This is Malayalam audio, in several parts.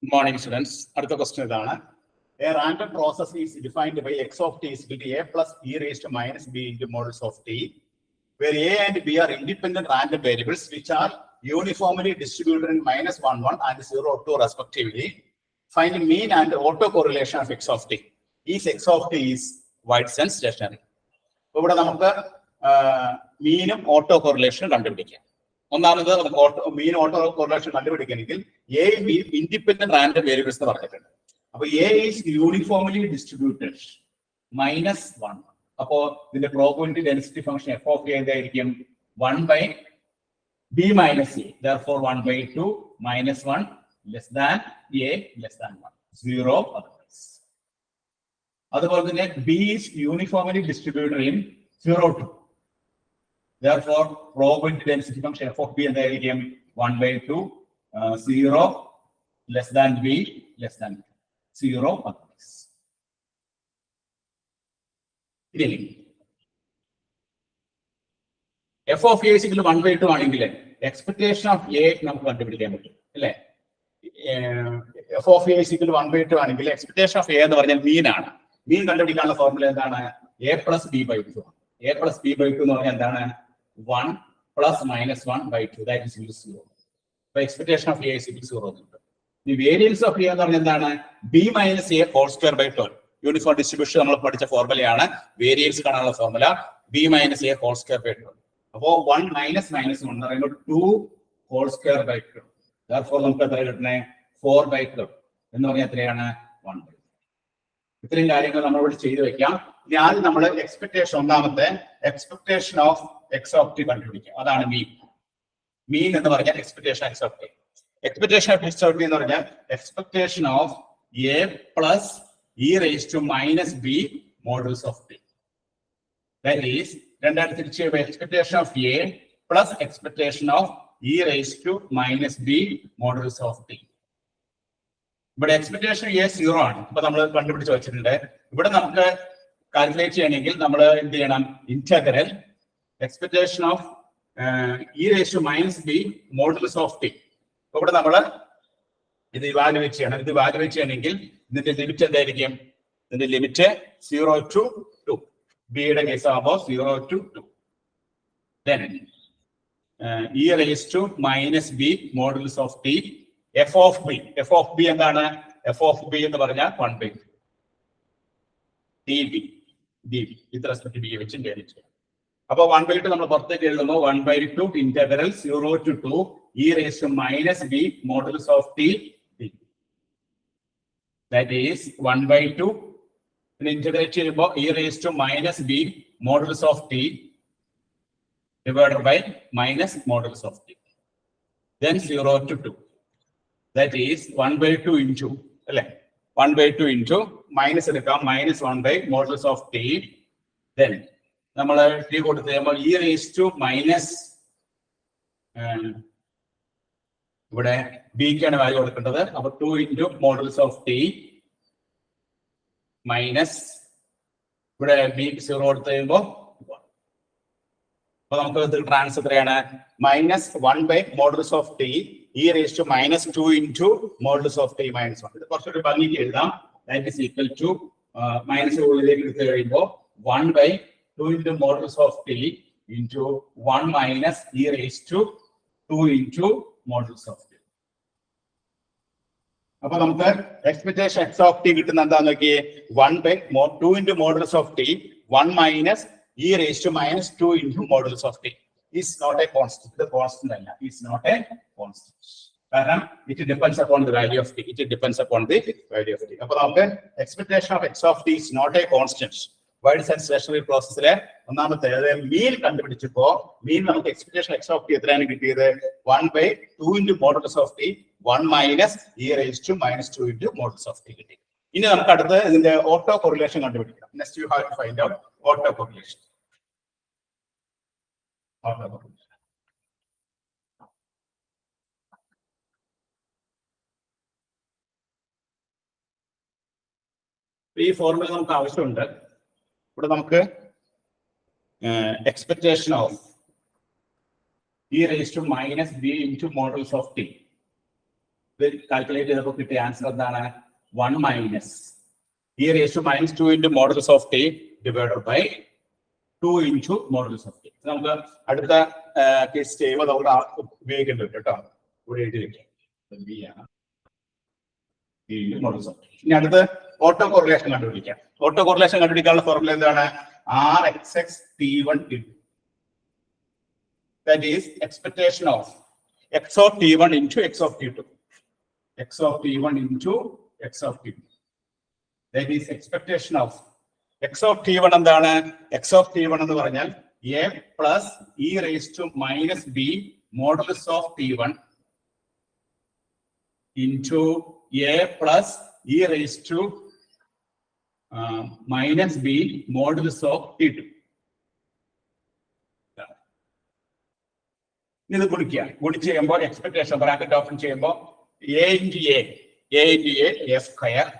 Morning, students. Another question is a random process is defined by x of t is equal to a plus e raised to minus b into modulus of t, where a and b are independent random variables which are uniformly distributed in minus 1, 1 and 0, 2 respectively. Find the mean and autocorrelation of x of t. If x of t is wide sense stationary. So, we have mean autocorrelation കണ്ടുപിടിക്കാം. ഒന്നാമത് മീൻ ഓട്ടോ കോറിലേഷൻ കണ്ടുപിടിക്കണമെങ്കിൽ A B independent random variables എന്ന് പറഞ്ഞിട്ടുണ്ട്. അപ്പൊ എ ഈസ് യൂണിഫോംലി ഡിസ്ട്രിബ്യൂട്ടഡ് -1. അപ്പോ ഇതിന്റെ probability density function F of A എന്തായിരിക്കും? 1/b - a. Therefore 1/2 - 1 less than a less than 1. 0 otherwise. അതുപോലെ തന്നെ b is uniformly distributed in 0 to. Therefore, probability density function f of b and the 1/2, 0 less than b less than 0 otherwise. F of a is equal to 1/2 ആണെങ്കിൽ expectation of a നമുക്ക് കണ്ടുപിടിക്കാൻ പറ്റും അല്ലേ? F of a is equal to 1/2 ആണെങ്കിൽ expectation of a എന്ന് പറഞ്ഞാൽ മീൻ ആണ്. മീൻ കണ്ടുപിടിക്കാനുള്ള ഫോർമുല എന്താണ്? a plus b/2. a plus b/2 എന്ന് പറഞ്ഞാൽ എന്താണ്? 1 plus -1/2, that is equal to 0. So expectation of a is equal to 0. The variance of a എന്ന് പറഞ്ഞാൽ എന്താണ്? b minus a whole square by 12. Uniform distribution നമ്മൾ പഠിച്ച ഫോർമുലയാണ്. വേരിയൻസ് കാണാനുള്ള formula b minus a whole square by 12. അപ്പോ 1 minus -1 എന്ന് പറയുമ്പോൾ 2 whole square by 12. Therefore നമുക്ക് എത്ര കിട്ടണേ? 4/12 എന്ന് പറഞ്ഞാൽ എത്രയാണ്? 1/12. ഇത്രയും കാര്യങ്ങൾ നമ്മൾ ഇവിടെ ചെയ്തു വെക്കാം. ഇനി ആദ്യം നമ്മൾ എക്സ്പെക്ടേഷൻ, ഒന്നാമത്തെ expectation of X of T കണ്ടുപിടിക്കുക. അതാണ് മീൻ. മീൻ എന്ന് പറഞ്ഞാൽ expectation X of T. Expectation of X of T എന്ന് പറഞ്ഞാൽ expectation of A plus E raise to minus B modulus of T. That is രണ്ടായിരത്തി തിരിച്ച് expectation of A plus expectation of E raise to minus B modulus of T. ഇവിടെ എക്സ്പെക്ടേഷൻ എ 0 ആണ്. ഇപ്പൊ നമ്മൾ കണ്ടുപിടിച്ച് വെച്ചിട്ടുണ്ട്. ഇവിടെ നമുക്ക് കാൽക്കുലേറ്റ് ചെയ്യണമെങ്കിൽ നമ്മൾ എന്ത് ചെയ്യണം? Integral expectation of e raised to minus b modulus of t. ഇവിടെ നമ്മൾ ഇത് ഇവാലുവേറ്റ് ചെയ്യണം. ഇത് ഇവാലുവേറ്റ് ചെയ്യണമെങ്കിൽ ഇതിന്റെ ലിമിറ്റ് എന്തായിരിക്കും? ഇതിന്റെ ലിമിറ്റ് 0 to 2. ബിയുടെ കേസ് ആകുമ്പോൾ 0 to 2. Then e raised to minus b modulus of t. f of b. f of b എന്താണ്? f of b എന്ന് പറഞ്ഞാൽ 1/2 db. db with respect to b വെച്ച് ഇന്റഗ്രേറ്റ് ചെയ്യാം. അപ്പോൾ 1/2 നമ്മൾ പുറത്തേക്ക് എഴുതുമ്പോൾ 1/2 integral 0 to 2 e raised to minus b modulus of t d. That is 1/2 integrate ചെയ്യുമ്പോൾ e raised to minus b modulus of t divided by minus modulus of t. Then 0 to 2. That is 1/2 into അല്ലേ? 1/2 into minus എടുക്കാം, minus 1 / modulus of t. Then നമ്മൾ ടി കൊടുത്ത് കഴിയുമ്പോൾ ഇ റേസ് ടു മൈനസ്, ഇവിടെ ബിക്കാണ് വാല്യൂ കൊടുക്കേണ്ടത്. അപ്പൊ 2 into modulus of T minus ഇവിടെ ബിക്ക് 0 കൊടുത്ത് കഴിയുമ്പോൾ അപ്പൊ നമുക്ക് ട്രാൻസ് എത്രയാണ്? -1 / modulus of T E raise to -2 into modulus of T -1. ഇത് കുറച്ചൊരു ഭംഗിക്ക് എഴുതാം. That is equal to minus ഉള്ളിലേക്ക് എടുത്ത് കഴിയുമ്പോൾ 1/2 into modulus of t into 1 minus e raised to 2 into modulus of t. അപ്പൊ നമുക്ക് എക്സ്പെക്ടേഷൻ എക്സ് ഓഫ് ടി കിട്ടുന്ന എന്താന്ന് നോക്കിയേ? 1/2 into modulus of t 1 minus e raised to -2 into modulus of t is not a constant. The constant അല്ല, is not a constant. കാരണം it depends upon the value of t. It depends upon the value of t. അപ്പൊ നമുക്ക് expectation of X of T is not a constant. Wide sense stationary പ്രോസസ്സിലെ ഒന്നാമത്തെ മീൻ കണ്ടുപിടിച്ചപ്പോ മീൻ നമുക്ക് എക്സ്പെക്ടേഷൻ എക്സ് ഓഫ് ടി എത്രയാണ് കിട്ടിയത്? 1/2 into modulus of t 1 minus e raised to -2 into modulus of t കിട്ടി. ഇനി നമുക്ക് അടുത്ത് ഇതിന്റെ ഓട്ടോ കോറിലേഷൻ കണ്ടുപിടിക്കണം. Next you have to find out auto correlation. ഈ ഫോർമുല നമുക്ക് ആവശ്യമുണ്ട്. ഇവിടെ നമുക്ക് expectation of e raised to minus b into modulus of t. Calculate ചെയ്തപ്പോൾ കിട്ടിയ ആൻസർ എന്താണ്? 1 minus e raised to minus 2 into modulus of t divided by 2 into modulus of t. നമുക്ക് അടുത്ത കേസ് ചെയ്യുമ്പോൾ നമുക്ക് ഉപയോഗിക്കേണ്ടത് കേട്ടോ. ഇവിടെ എഴുതി വെക്കാം. ഇനി അടുത്ത് ഓട്ടോ കോറിലേഷൻ കണ്ടുപിടിക്കാം. ഓട്ടോ കോറിലേഷൻ കണ്ടുപിടിക്കാനുള്ള ഫോർമുല എന്താണ്? RXX T1 that is expectation of x of T1 into x of T2. X of T1 into x of T2. That is expectation of x of T1 എന്താണ്? x of T1 എന്ന് പറഞ്ഞാൽ a plus e raised to minus b modulus of T1 into a plus e raised to minus b modulus of T2. ഇത് ഗുണിച്ച് ചെയ്യുമ്പോൾ എക്സ്പെക്ടേഷൻ ബ്രാക്കറ്റ് ഓപ്പൺ ചെയ്യുമ്പോൾ a into a square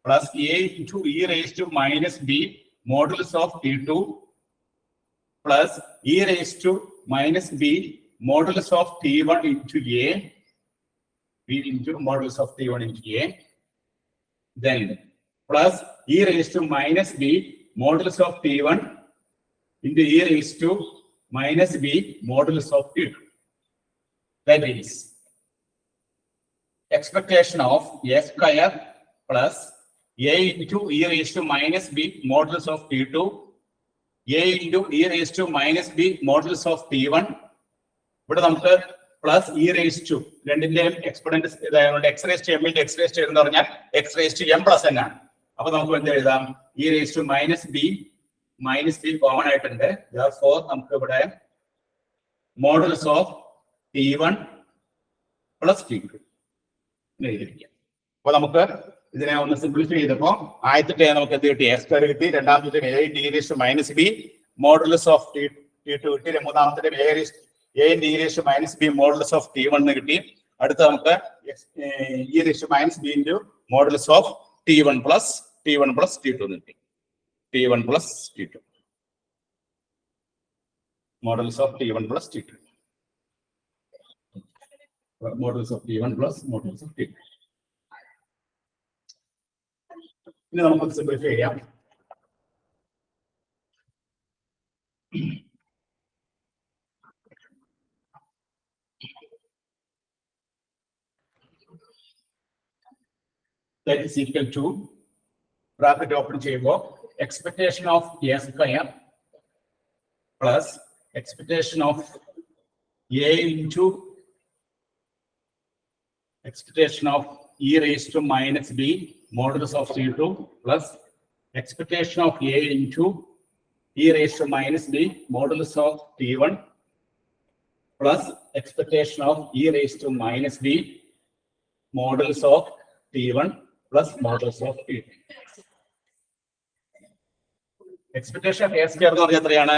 plus a into e raised to minus b modulus of T2 plus e raised to minus b modulus of T1 into a b into modulus of T1 into a, then plus e raised to minus b modulus of T1 into e raised to minus b modulus of T2. That is expectation of a square plus a into e raised to minus b modulus of T2, a into e raised to minus b modulus of T1. ഇവിടെ നമുക്ക് പ്ലസ് ഇ റേസ് ടു രണ്ടിന്റെയും എക്സ്പൊണന്റ് ഇതായതുകൊണ്ട് എക്സ് റേസ് ടു എമ്മിന്റെ എക്സ് റേസ് ടു എന്ന് പറഞ്ഞാൽ X raise to M plus N ആണ്. അപ്പൊ നമുക്ക് എന്ത് എഴുതാം? E raise to minus B common ആയിട്ടുണ്ട്. therefore നമുക്ക് ഇവിടെ modulus of T1 plus T2 എഴുതിയിരിക്കാം. അപ്പൊ നമുക്ക് ഇതിനെ ഒന്ന് സിംപ്ലിഫൈ ചെയ്തപ്പോ ആദ്യത്തെ നമുക്ക് എന്ത് കിട്ടി? എക്സ് സ്ക്വയർ കിട്ടി. രണ്ടാമത്തെ A E raise to minus B modulus of T2 കിട്ടി. മൂന്നാമത്തെ A E raise to minus B modulus of T1 കിട്ടി. അടുത്ത നമുക്ക് E raise to minus B into modulus of T1 plus T2 കിട്ടി. T1 plus T2 modulus of T1 plus T2 modulus of T1 plus modulus of T2. ഇനി നമുക്ക് സിംപ്ലിഫൈ ചെയ്യാം. That is equal to bracket open ചെയ്യുമ്പോൾ expectation of a square plus expectation of a into expectation of e raised to minus b modulus of T2 plus expectation of a into e raised to minus b modulus of T1 plus expectation of e raised to minus b modulus of T1 plus modulus of T2. Expectation of a square എന്ന് പറഞ്ഞാൽ എത്രയാണ്?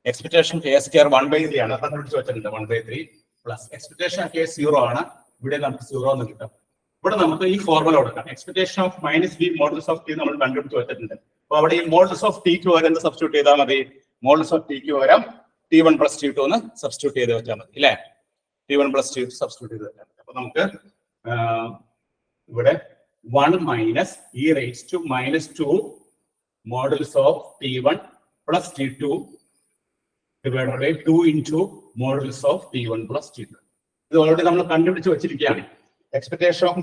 Expectation of a square 1/3 ആണ്. കണ്ടുപിടിച്ച് വെച്ചിട്ടുണ്ട് 1/3 plus expectation of a 0 ആണ്. ഇവിടെ നമുക്ക് 0 എന്ന് കിട്ടും. ഇവിടെ നമുക്ക് ഈ ഫോർമുല കൊടുക്കാം. Expectation of minus B modulus of T നമ്മൾ കണ്ടുപിടിച്ച് വെച്ചിട്ടുണ്ട്. അപ്പൊ അവിടെ ഈ മോഡുലസ് ഓഫ് ടിക്ക് പകരം എന്ത് സബ്സ്റ്റിറ്റ്യൂട്ട് ചെയ്താൽ മതി? മോഡുലസ് ഓഫ് ടിക്ക് പകരം T1 പ്ലസ് T2 എന്ന് സബ്സ്റ്റിറ്റ്യൂട്ട് ചെയ്ത് വെച്ചാൽ മതി അല്ലേ? T1 പ്ലസ് T2 സബ്സ്റ്റിറ്റ്യൂട്ട് ചെയ്ത് വെച്ചാൽ മതി. അപ്പൊ നമുക്ക് ഇവിടെ 1 minus e raised to minus 2 modulus of T1 plus T2 divided by 2 into modulus of T1 plus T2. ഇത് ഓൾറെഡി നമ്മൾ കണ്ടുപിടിച്ച് വെച്ചിരിക്കുകയാണ്. Expectation of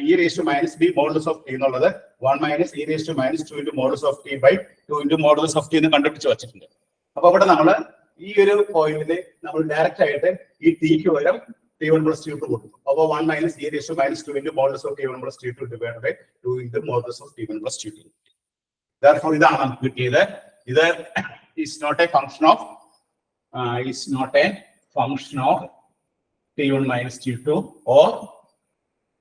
E raise to minus B modulus of T എന്നുള്ളത് 1 minus e raised to minus 2 into modulus of t by 2 into modulus of t എന്ന് കണ്ടുപിടിച്ച് വെച്ചിട്ടുണ്ട്. അപ്പൊ ഇവിടെ നമ്മൾ ഈ ഒരു പോയിന്റിൽ നമ്മൾ ഡയറക്റ്റ് ആയിട്ട് ഈ ടിക്ക് പകരം T1 plus T2 കൊടുക്കും. അപ്പോൾ 1 minus e raised to minus 2 into modulus of T1 plus T2 divided by 2 into modulus of T1 plus T2. Therefore ഇതാണ് നമുക്ക് കിട്ടിയത്. ഇത് is not a function of T1 minus T2 or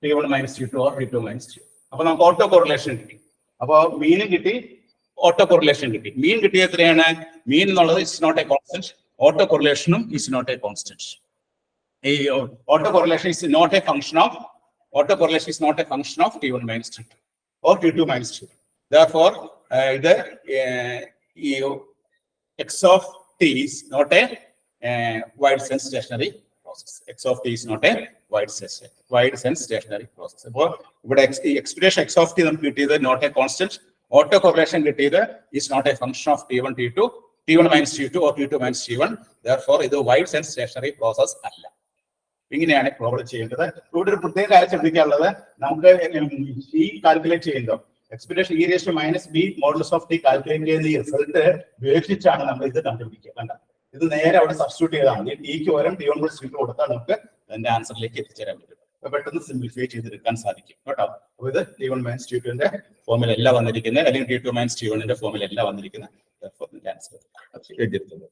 T1 minus T2 or T2 minus T2. അപ്പോൾ നമുക്ക് ഓട്ടോ കോറിലേഷൻ കിട്ടി. അപ്പോൾ മീനും കിട്ടി, ഓട്ടോ കോറിലേഷൻ കിട്ടി. മീൻ കിട്ടിയ എത്രയാണ്? മീൻ എന്നുള്ളത് ഇസ് നോട്ട് എ കോൺസ്റ്റന്റ്. ഓട്ടോ കോറിലേഷനും is not a constant. Autocorrelation is not a function of T1 minus T2 or T2 minus T2. Therefore, x of t is not a wide sense stationary process. X of t is not a wide sense stationary process. അപ്പോൾ ഇവിടെ എക്സ്പ്രഷൻ x of t നമുക്ക് കിട്ടിയത് not a constant, autocorrelation കിട്ടിയത് is not a function of t1 t2 t1 minus t2 or t2 minus t1. therefore ഇത് വൈഡ് സെൻസ് സ്റ്റേഷനറി പ്രോസസ് അല്ല. ഇങ്ങനെയാണ് പ്രോബ്ലം ചെയ്യേണ്ടത്. ഇവിടെ ഒരു പ്രത്യേക കാര്യം ശ്രദ്ധിക്കാനുള്ളത്, നമുക്ക് ഈ കാൽക്കുലേറ്റ് ചെയ്യുമ്പോൾ expectation e raised to minus b modulus of t calculate ചെയ്യുന്ന ഈ റിസൾട്ട് ഉപേക്ഷിച്ചാണ് നമ്മൾ ഇത് കണ്ടുപിടിക്കുക. കണ്ട, ഇത് നേരെ അവിടെ സബ്സ്റ്റിറ്റ്യൂട്ട് ചെയ്താണ്. ഈ ടിക്ക് പകരം t1 plus t2 കൊടുത്താൽ നമുക്ക് അതിന്റെ ആൻസറിലേക്ക് എത്തിച്ചേരാൻ പറ്റും. പെട്ടെന്ന് സിംപ്ലിഫൈ ചെയ്തെടുക്കാൻ സാധിക്കും കേട്ടോ. അപ്പോൾ ഇത് t1 minus t2 ന്റെ ഫോമിൽ അല്ല വന്നിരിക്കുന്നത്, അല്ലെങ്കിൽ t2 minus t1 ന്റെ ഫോമിൽ അല്ല വന്നിരിക്കുന്നത്. ആൻസർ എഴുതിയിരിക്കുന്നത്.